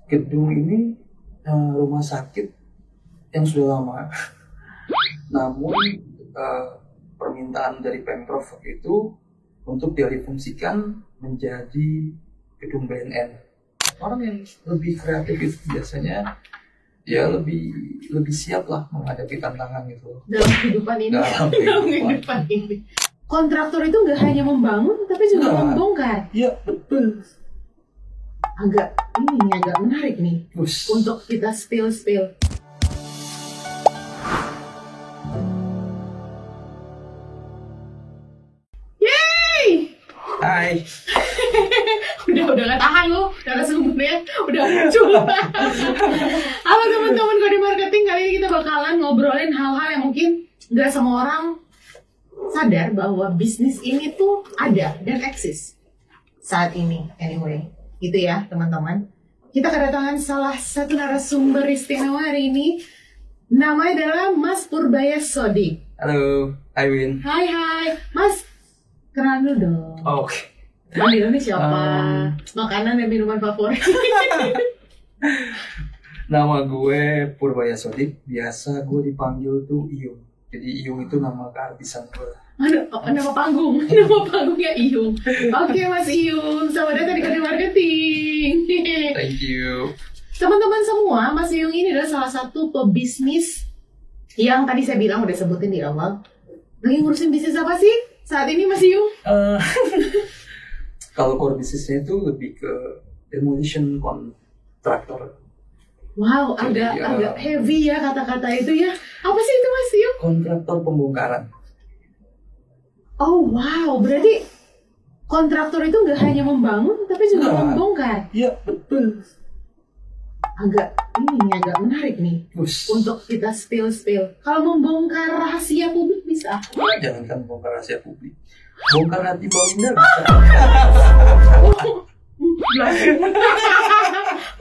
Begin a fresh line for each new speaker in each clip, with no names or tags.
Gedung ini rumah sakit yang sudah lama, namun permintaan dari Pemprov itu untuk dialihfungsikan menjadi gedung BNN. Orang yang lebih kreatif itu biasanya ya lebih siap lah menghadapi tantangan gitu
dalam kehidupan ini.
dalam
Dalam
kehidupan.
kehidupan ini. Kontraktor itu nggak hanya membangun, tapi juga
Nah.
membongkar.
Iya betul.
Agak menarik nih
Terus
untuk kita spill. Yeay!
hai,
udah nggak tahan lo, narasumbernya udah muncul. Halo teman-teman Kode Marketing, kali ini kita bakalan ngobrolin hal-hal yang mungkin nggak semua orang sadar bahwa bisnis ini tuh ada dan eksis saat ini. Anyway, gitu ya teman-teman. Kita kedatangan salah satu narasumber istimewa hari ini. Namanya adalah Mas Purbaya Sodik.
halo, hai Win.
Hai, Mas. Kenalan dulu dong.
Oke.
Panggilnya siapa? Makanan dan minuman favorit.
Nama gue Purbaya Sodik, biasa gue dipanggil tuh Iyung. Jadi Iyung itu nama keartisan gue.
Nama panggung. Nama panggungnya Iyung. Oke Mas Iyung, selamat datang di Kode Marketing.
Thank you.
Teman-teman semua, Mas Iyung ini adalah salah satu pebisnis yang tadi saya bilang udah sebutin di awal. Lagi ngurusin bisnis apa sih saat ini Mas Iyung?
Kalau core bisnisnya itu lebih ke demolition contractor.
Wow,
Jadi,
agak heavy ya kata-kata itu ya. Apa sih itu Mas Iyung?
Kontraktor pembongkaran.
Oh wow, berarti kontraktor itu nggak hanya membangun, tapi juga
Nah.
membongkar.
Iya betul.
Agak menarik nih
Terus
untuk kita spill. Kalau membongkar rahasia publik bisa.
jangankan bongkar rahasia publik, bongkar hati Baginda bisa.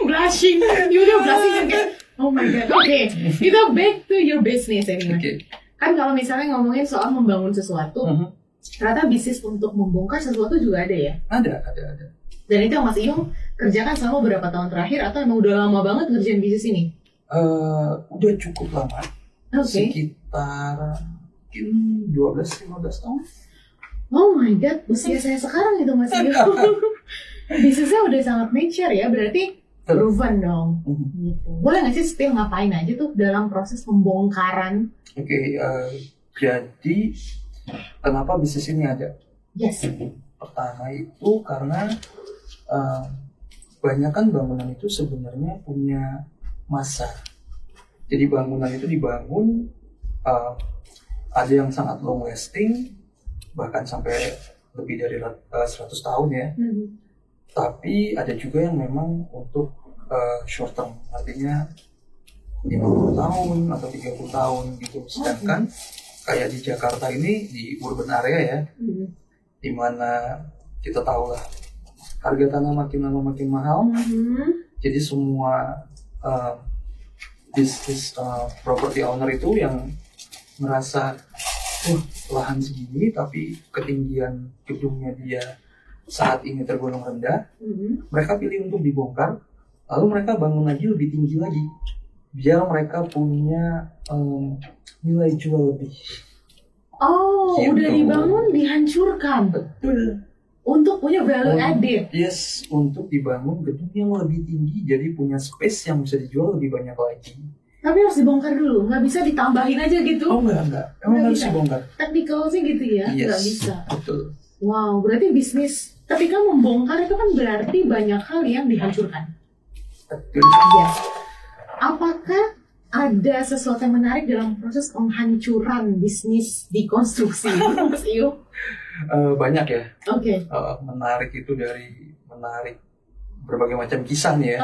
Blushing. You udah blushing kan kayak, oh my god. Oke, kita back to your business anyway.
Oke.
Kan kalau misalnya ngomongin soal membangun sesuatu, ternyata bisnis untuk membongkar sesuatu juga ada ya.
Ada.
Dan itu yang Mas Iyung kerjakan selama beberapa tahun terakhir atau emang udah lama banget ngerjain bisnis ini?
Udah cukup lama,
Oke.
sekitar mungkin 12-15 tahun.
Oh my god, usia saya sekarang itu Mas Iyung. Bisnisnya udah sangat mature ya, berarti proven dong. Gitu. Boleh nggak sih spill ngapain aja tuh dalam proses pembongkaran?
Oke, jadi kenapa bisnis ini ada?
Yes.
Pertama itu karena kebanyakan bangunan itu sebenarnya punya masa. Jadi bangunan itu dibangun, ada yang sangat long lasting, bahkan sampai lebih dari 100 tahun ya. Tapi ada juga yang memang untuk short term, artinya 50 tahun atau 30 tahun gitu. Sedangkan kayak di Jakarta ini, di urban area ya, dimana kita tahu lah harga tanah makin lama makin mahal. Jadi semua bisnis property owner itu yang merasa lahan segini tapi ketinggian gedungnya dia saat ini tergolong rendah, mereka pilih untuk dibongkar, lalu mereka bangun lagi lebih tinggi lagi biar mereka punya nilai jual lebih.
Oh,
Gitu.
udah dibangun dihancurkan
Betul.
untuk punya value added.
Yes, untuk dibangun gedung yang lebih tinggi, jadi punya space yang bisa dijual lebih banyak lagi.
Tapi harus dibongkar dulu, nggak bisa ditambahin aja gitu.
Oh enggak, emang
Nggak
harus
bisa.
dibongkar.
Technical sih gitu ya, nggak
Yes,
bisa.
betul.
Wow, berarti bisnis ketika membongkar itu kan berarti banyak hal yang dihancurkan.
Betul.
Yes. Apakah ada sesuatu yang menarik dalam proses penghancuran bisnis di konstruksi Mas Iyung?
Banyak ya.
Oke.
Menarik itu dari menarik berbagai macam kisah nih ya.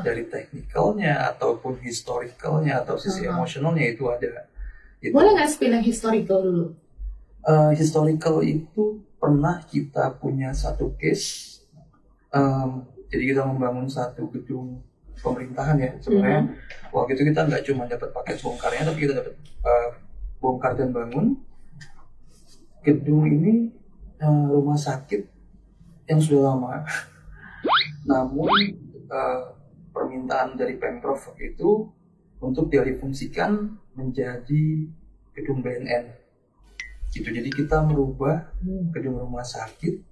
Dari teknikalnya ataupun historicalnya atau sisi emosionalnya itu ada. Itu.
Boleh nggak spill yang historical dulu?
Historical itu pernah kita punya satu case. Jadi kita membangun satu gedung pemerintahan ya sebenarnya. Waktu itu kita nggak cuma dapat paket bongkarnya, tapi kita dapat bongkar dan bangun. Gedung ini rumah sakit yang sudah lama, namun permintaan dari Pemprov itu untuk dialihfungsikan menjadi gedung BNN. Gitu. Jadi kita merubah gedung rumah sakit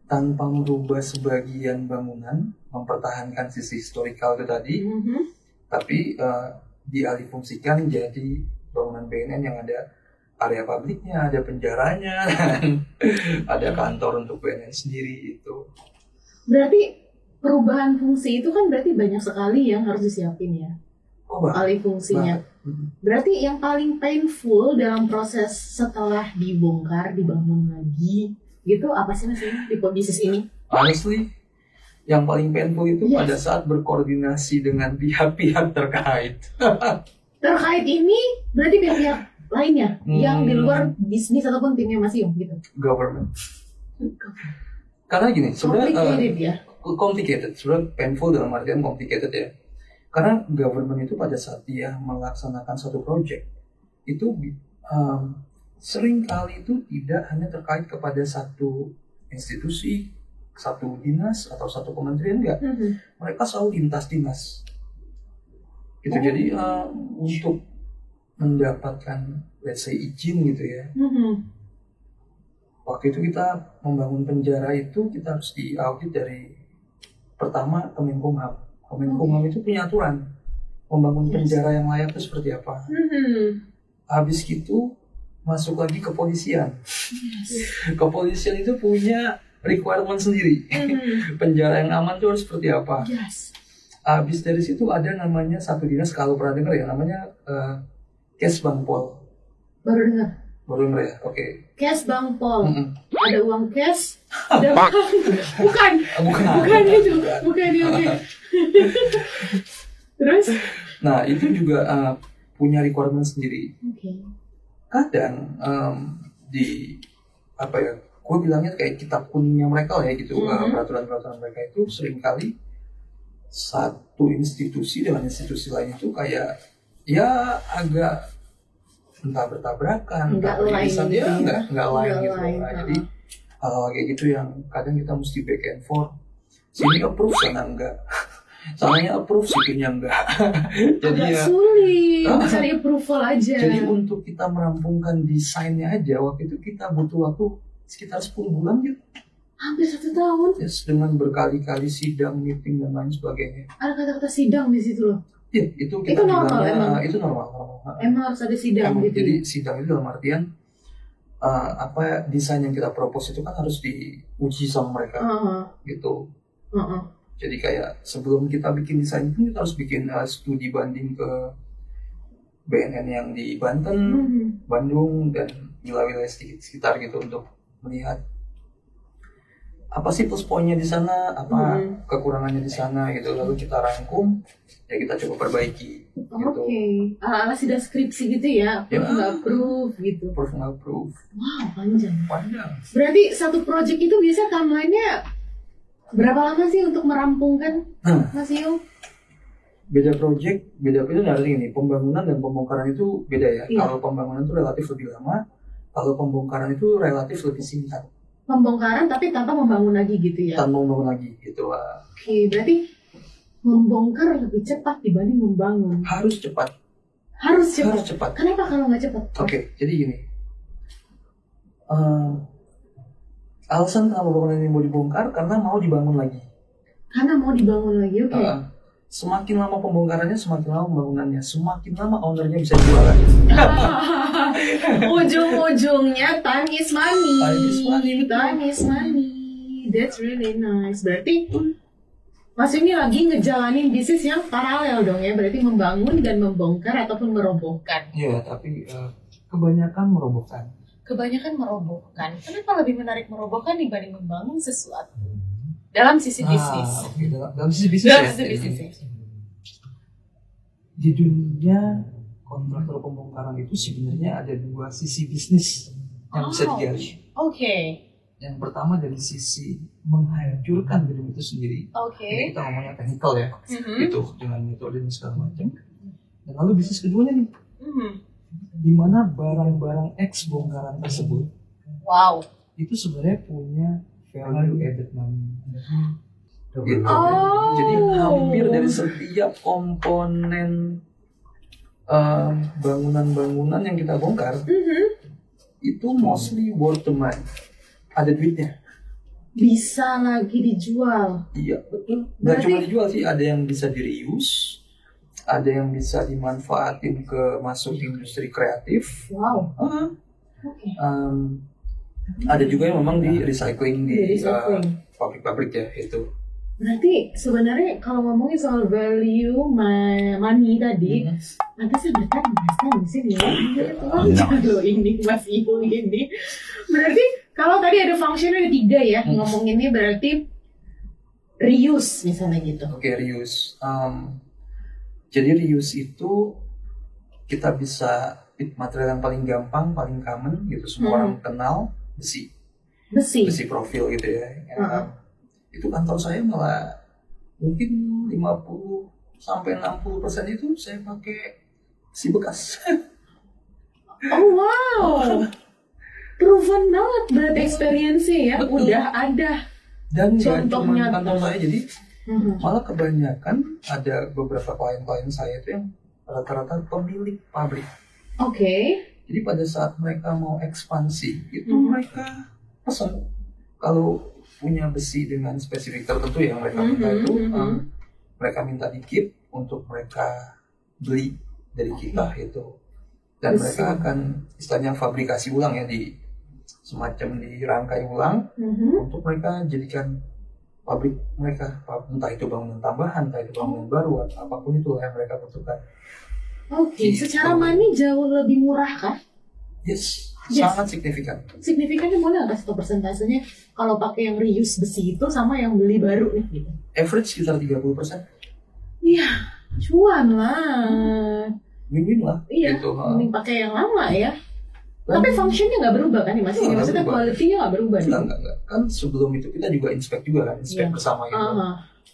tanpa merubah sebagian bangunan, mempertahankan sisi historikal itu tadi, tapi dialihfungsikan jadi bangunan BNN yang ada area publiknya, ada penjaranya, dan ada kantor untuk BNN sendiri itu.
Berarti perubahan fungsi itu kan berarti banyak sekali yang harus disiapin ya. Alih fungsinya. Berarti yang paling painful dalam proses setelah dibongkar, dibangun lagi, gitu apa sih Mas di bisnis ini?
Honestly, yang paling painful itu pada saat berkoordinasi dengan pihak-pihak terkait.
Terkait ini berarti pihak-pihak lainnya yang di luar bisnis ataupun timnya Mas Yung gitu.
Government. Karena gini, sebenarnya complicated, sebenarnya painful dalam artian complicated ya. Karena government itu pada saat dia melaksanakan satu project itu sering kali itu tidak hanya terkait kepada satu institusi, satu dinas atau satu kementerian, enggak. Mereka selalu lintas dinas. Gitu. Jadi untuk mendapatkan let's say izin gitu ya. Waktu itu kita membangun penjara itu kita harus diaudit dari pertama Kemenkumham. Kemenkumham itu punya aturan membangun penjara yang layak itu seperti apa. Habis itu masuk lagi ke kepolisian. Kepolisian itu punya requirement sendiri. Penjara yang aman itu harus seperti apa. Habis dari situ ada namanya satu dinas, kalau pernah dengar ya, namanya Kesbangpol.
Baru dengar
ya, oke.
Kesbangpol. Ada uang cash, ada bukan itu, bukan ya, oke. Terus?
Nah itu juga punya requirement sendiri. Kadang di apa ya, gue bilangnya kayak kitab kuningnya mereka lah ya gitu. Peraturan-peraturan mereka itu seringkali satu institusi dengan institusi lain itu kayak ya agak entah bertabrakan,
nggak lain gitu ya.
Nggak lain gitu. Nah, jadi hal kayak gitu yang kadang kita mesti back and forth. Sini approve, sana enggak. Sananya approve, sininya enggak. Jadi
agak sulit cari approval aja.
Jadi untuk kita merampungkan desainnya aja, waktu itu kita butuh waktu sekitar 10 bulan gitu.
Hampir 1 tahun.
Yes, dengan berkali-kali sidang, meeting dan lain sebagainya.
Ada kata-kata sidang di situ loh.
Iya, itu kita
normal emang.
Itu normal.
Emang harus ada sidang gitu.
Jadi sidang itu dalam artian apa desain yang kita propose itu kan harus diuji sama mereka, gitu. Jadi kayak sebelum kita bikin desain itu kita harus bikin studi banding ke BNN yang di Banten, Bandung dan wilayah-wilayah sekitar gitu untuk melihat apa sih plus poinnya di sana, apa kekurangannya di sana gitu, lalu kita rangkum, ya kita coba perbaiki. Gitu.
Ala sidang skripsi gitu ya, approve gitu.
Approve.
Wow, panjang. Berarti satu project itu biasanya timeline-nya berapa lama sih untuk merampungkan, Mas Yung?
Beda project, beda itu dari ini, pembangunan dan pembongkaran itu beda ya. Kalau pembangunan itu relatif lebih lama, kalau pembongkaran itu relatif lebih singkat.
Pembongkaran tapi tanpa membangun lagi gitu ya?
Tanpa membangun lagi gitu.
Berarti membongkar lebih cepat dibanding membangun?
Harus cepat.
Harus cepat? Kenapa kalau nggak cepat?
Jadi gini. Alasan kenapa bangunan ini mau dibongkar karena mau dibangun lagi. Semakin lama pembongkarannya, semakin lama pembangunannya, semakin lama ownernya bisa jualan.
Ujung-ujungnya time is money. That's really nice. Berarti Mas ini lagi ngejalanin bisnis yang paralel dong ya. Berarti membangun dan membongkar ataupun merobohkan.
Iya, tapi kebanyakan merobohkan.
Kenapa lebih menarik merobohkan dibanding membangun sesuatu? Dalam sisi bisnis.
Dalam sisi bisnis. Di dunia kontraktor pembongkaran itu sebenarnya ada 2 sisi bisnis yang bisa digali. Yang pertama dari sisi menghancurkan gedung itu sendiri. Ini kita ngomongnya teknikal ya, itu dengan metode dan segala macam. Dan lalu bisnis keduanya nih, di mana barang-barang ex bongkaran tersebut, itu sebenarnya punya value added money. gitu. Jadi hampir dari setiap komponen bangunan-bangunan yang kita bongkar itu mostly worth the money. Ada duitnya.
Bisa lagi dijual.
Iya betul. Nggak cuma dijual sih, ada yang bisa di-reuse, ada yang bisa dimanfaatin ke masuk industri kreatif.
Wow. Okay.
Ada juga yang memang di recycling di
recycling.
pabrik-pabrik ya itu.
Berarti sebenarnya kalau ngomongin soal value money tadi, nanti saya bertanya di sini ya. Kalau ini Mas Ibu ini, berarti kalau tadi ada functionnya ada 3 ya, ngomonginnya berarti reuse misalnya gitu.
Oke, reuse. Jadi reuse itu kita bisa material yang paling gampang, paling common gitu, semua orang kenal, besi profil gitu ya. Itu kantor saya malah mungkin 50-60% itu saya pakai besi bekas.
Oh wow, proven banget berarti experience-nya ya. Betul. Udah ada.
Dan gak cuma kantor saya, jadi malah kebanyakan ada beberapa klien-klien saya itu yang rata-rata pemilik pabrik.
Oke.
Jadi pada saat mereka mau ekspansi itu mereka pesan kalau punya besi dengan spesifik tertentu yang mereka minta itu mereka minta di-keep untuk mereka beli dari kita itu, dan mereka akan istilahnya fabrikasi ulang ya, di semacam dirangkai ulang untuk mereka jadikan pabrik mereka, entah itu bangunan tambahan, entah itu bangunan baru, apapun itu yang mereka butuhkan.
Oke, secara money jauh lebih murah kah?
Yes, sangat signifikan.
Signifikannya boleh nggak kasih tau persentasenya kalau pakai yang reuse besi itu sama yang beli baru nih gitu?
Average sekitar 30%.
Iya, cuan lah.
Win-win lah.
Iya,
gitu.
mending pakai yang lama ya. Tapi functionnya nggak berubah kan nih Mas? Maksudnya quality-nya nggak berubah nih?
Enggak. Kan sebelum itu kita juga inspect juga kan, bersama gitu.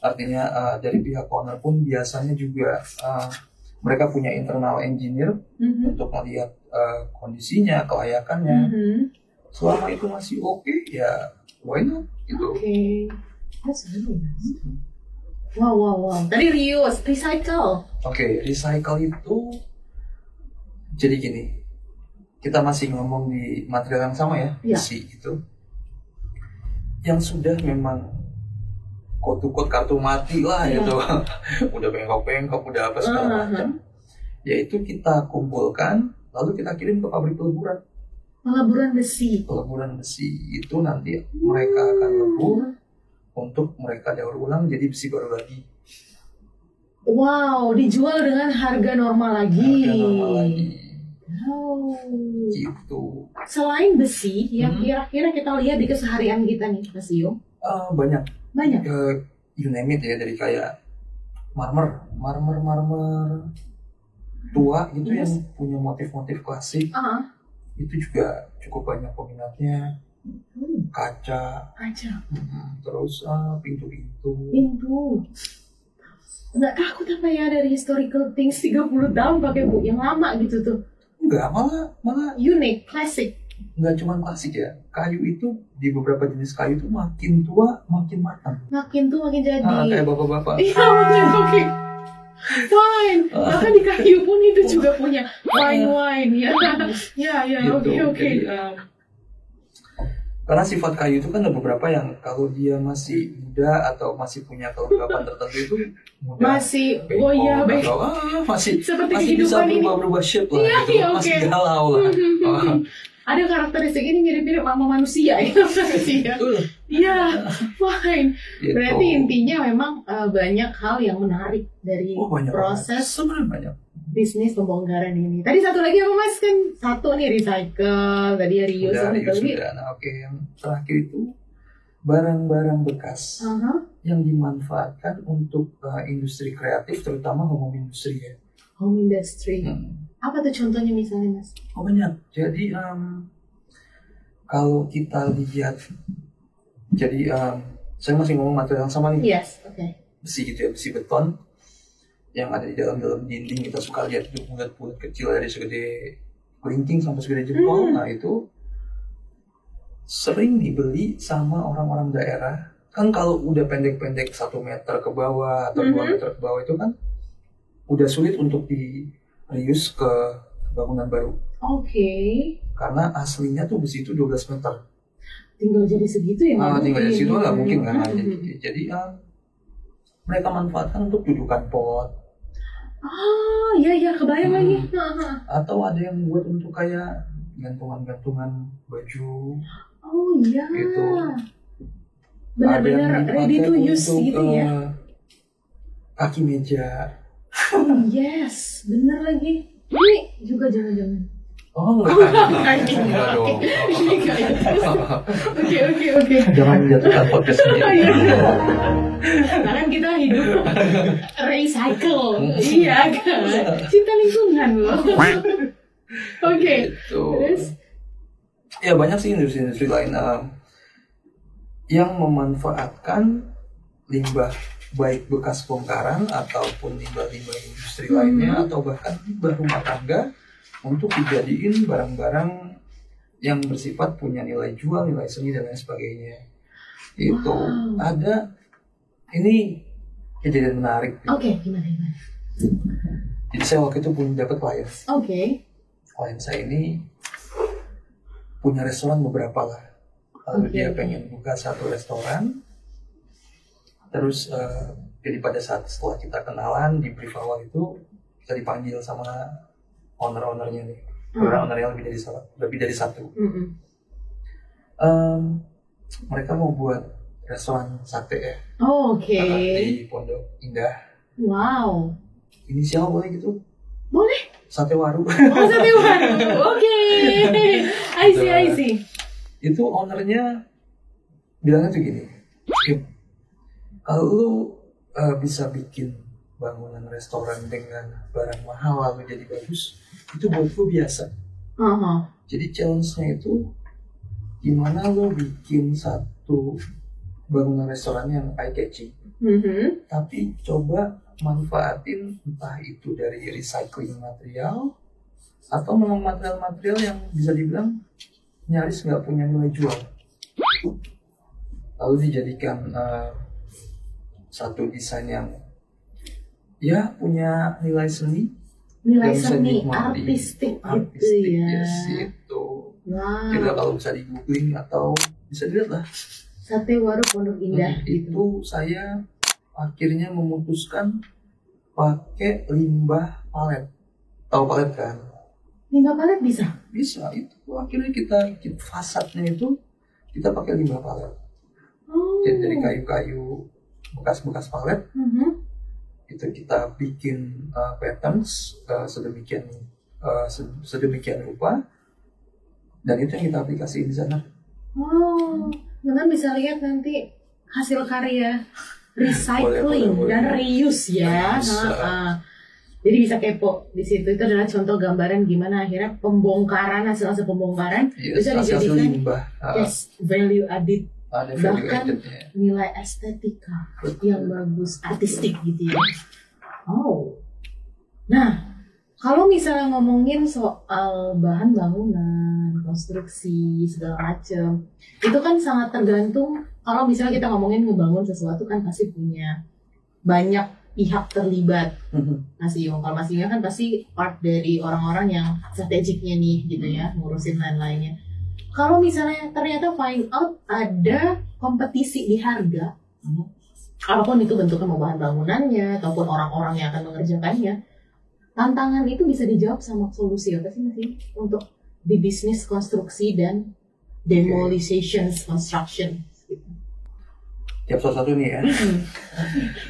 Artinya dari pihak owner pun biasanya juga mereka punya internal engineer untuk melihat kondisinya, kelayakannya. Selama itu masih oke, ya why not gitu.
Oke. Wow. Tadi reuse, recycle.
Oke, recycle itu jadi gini. Kita masih ngomong di material yang sama ya, besi itu. Yang sudah memang quote-unquote kartu mati lah gitu. Udah bengkok-bengkok, udah apa segala macam. Yaitu kita kumpulkan, lalu kita kirim ke pabrik peleburan.
Peleburan besi.
Peleburan besi itu nanti mereka akan lebur untuk mereka daur ulang jadi besi baru lagi.
Wow, dijual dengan harga normal lagi. Oh.
Gitu.
Selain besi, yang kira-kira kita lihat di keseharian kita nih, Mas Iyo?
Banyak. You name it ya, dari kayak marmer tua gitu yang punya motif-motif klasik. Itu juga cukup banyak peminatnya. Kaca. Terus pintu.
Nggak takut apa ya dari historical things 30 tahun pakai bu yang lama gitu tuh?
Enggak, malah
unik, klasik.
Enggak cuma klasik ya, kayu itu di beberapa jenis kayu itu makin tua makin matang.
Makin tua makin jadi.
Kayak bapak-bapak.
Iya, oke. Fine. Bahkan di kayu pun itu juga punya wine ya. Ya, oke.
Karena sifat kayu itu kan ada beberapa yang kalau dia masih muda atau masih punya kelembapan tertentu itu mudah. Masih
seperti
bisa berubah shape lah gitu. Masih galau lah.
Ada karakteristik ini mirip-mirip sama manusia ya. Iya, fine. Gitu. Berarti intinya memang banyak hal yang menarik dari proses
sebenarnya
bisnis pembongkaran ini. Tadi satu lagi apa Mas? Kan satu nih recycle, tadi reuse.
Yang terakhir itu barang-barang bekas yang dimanfaatkan untuk industri kreatif, terutama home industry ya.
Home industry. Apa tuh contohnya misalnya Mas?
Banyak. Jadi kalau kita lihat, jadi saya masih ngomong material yang sama nih.
Yes, oke.
Besi gitu ya, besi beton yang ada di dalam dinding, kita suka lihat itu bulat-bulat kecil dari segede kelingking sampai segede jempol. Nah itu sering dibeli sama orang-orang daerah kan kalau udah pendek-pendek 1 meter ke bawah atau 2 meter ke bawah itu kan udah sulit untuk di reuse ke bangunan baru.
Oke.
Karena aslinya tuh besi itu 12 meter.
Tinggal jadi segitu ya?
Tinggal jadi segitu nggak mungkin kan. Jadi mereka manfaatkan untuk dudukan pot.
Iya kebayang lagi.
Atau ada yang buat untuk kayak gantungan-gantungan baju.
Oh iya.
Gitu.
Benar-benar ready to use
untuk,
gitu ya.
Kaki meja.
Oh yes, bener lagi. Ini juga jangan-jangan.
Oh enggak dong.
Oke.
Jangan menjatuhkan podcast ini.
Nah kan kita hidup recycle, iya kan? Cinta lingkungan loh. Oke. Terus?
Ya banyak sih industri-industri lain yang memanfaatkan limbah baik bekas bongkaran ataupun limbah-limbah industri lainnya atau bahkan limbah rumah tangga untuk dijadiin barang-barang yang bersifat punya nilai jual, nilai seni dan lain sebagainya. Itu ada ini kejadian menarik.
Oke, gimana?
Jadi saya waktu itu punya dapat klien. Klien saya ini punya restoran beberapa lah. Lalu dia pengen buka satu restoran. Terus jadi pada saat setelah kita kenalan di brief awal itu kita dipanggil sama owner-ownernya nih. Owner-ownernya lebih dari satu. Mereka mau buat restoran sate ya. Di Pondok Indah.
Wow.
Inisial boleh gitu?
Boleh.
Sate Waru.
Sate Waru. Oke. I see.
Itu ownernya bilangnya tuh gini, kalau lu bisa bikin bangunan restoran dengan barang mahal lalu jadi bagus, itu buat gue biasa. Jadi challenge-nya itu gimana lu bikin satu bangunan restoran yang eye-catching, tapi coba manfaatin entah itu dari recycling material atau memang material-material yang bisa dibilang nyaris nggak punya nilai jual, lalu dijadikan satu desain yang ya punya nilai seni,
artistik
gitu ya. Itu. Tidak kalau bisa di googling atau bisa dilihat lah.
Sate Waru Pondok Indah.
Itu saya akhirnya memutuskan pakai limbah palet. Tahu palet kan?
Limbah palet bisa?
Bisa, itu akhirnya kita fasadnya itu kita pakai limbah palet. Jadi dari kayu-kayu bekas-bekas palet itu kita bikin patterns sedemikian rupa dan itu yang kita aplikasiin di sana.
Teman bisa lihat nanti hasil karya recycling boleh. Dan reuse ya. Jadi bisa kepo di situ, itu adalah contoh gambaran gimana akhirnya pembongkaran hasil pembongkaran bisa dijadikan
limbah.
Value added.
Bahkan
nilai estetika yang bagus, artistik gitu ya. Nah, kalau misalnya ngomongin soal bahan bangunan, konstruksi, segala macam, itu kan sangat tergantung. Kalau misalnya kita ngomongin ngebangun sesuatu kan pasti punya banyak pihak terlibat. Mas Iyong, kalau Mas Iyong kan pasti part dari orang-orang yang strategiknya nih gitu ya, ngurusin lain-lainnya. Kalau misalnya ternyata find out ada kompetisi di harga, apapun itu bentuknya, mau bahan bangunannya ataupun orang-orang yang akan mengerjakannya, tantangan itu bisa dijawab sama solusi apa sih Mas untuk di bisnis konstruksi dan demolition construction?
Tiap satu nih ya.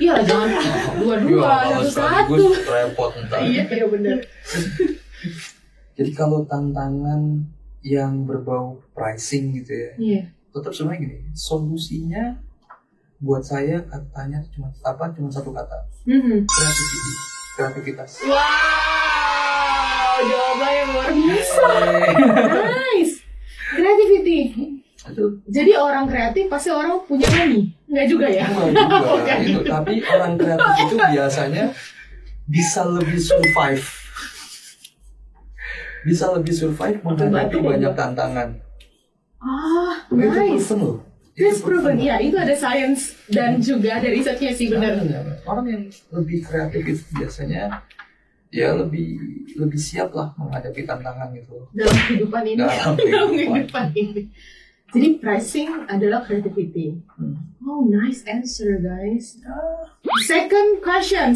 Iya, jangan dua-dua, satu.
Repot ntar.
Iya benar.
Jadi kalau tantangan yang berbau pricing gitu ya, tetap sebenarnya gini, solusinya buat saya katanya cuma satu kata, kreativitas.
Wow, jawabannya luar biasa. Nice, creativity. Jadi orang kreatif pasti orang punya money, nggak juga ya?
Enggak juga, gitu. Tapi orang kreatif itu biasanya bisa lebih survive menghadapi banyak tantangan.
Nice.
Itu
That's proven, ya itu ada science dan juga ada risetnya sih benar.
Orang yang lebih kreatif itu biasanya ya lebih siap lah menghadapi tantangan gitu
dalam kehidupan ini. Dalam kehidupan ini. Jadi pricing adalah creativity. Oh, nice answer guys. Second question.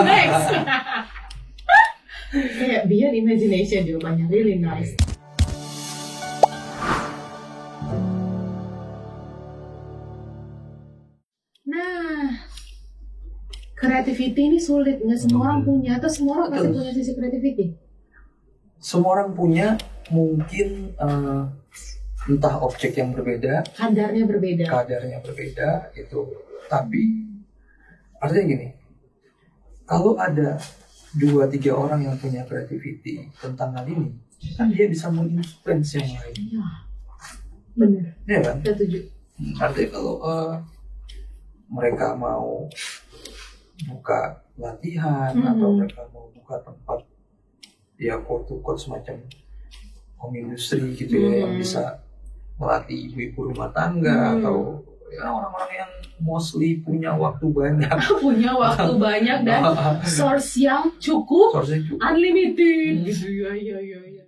Next. Kayak beyond imagination jawabannya, really nice. Nah, creativity ini sulit, nggak semua orang punya, atau semua orang pasti punya sisi creativity?
Semua orang punya, mungkin entah objek yang berbeda,
kadarnya
berbeda itu. Tapi artinya gini, kalau ada 2-3 orang yang punya creativity tentang hal ini, kan dia bisa menginfluence yang lain.
Iya, benar.
Iya kan?
Setuju.
Artinya kalau mereka mau buka latihan atau mereka mau buka tempat ya quote semacam home industry gitu ya, yang bisa melatih ibu-ibu rumah tangga atau ya orang-orang yang mostly punya waktu banyak dan source yang cukup unlimited gitu ya.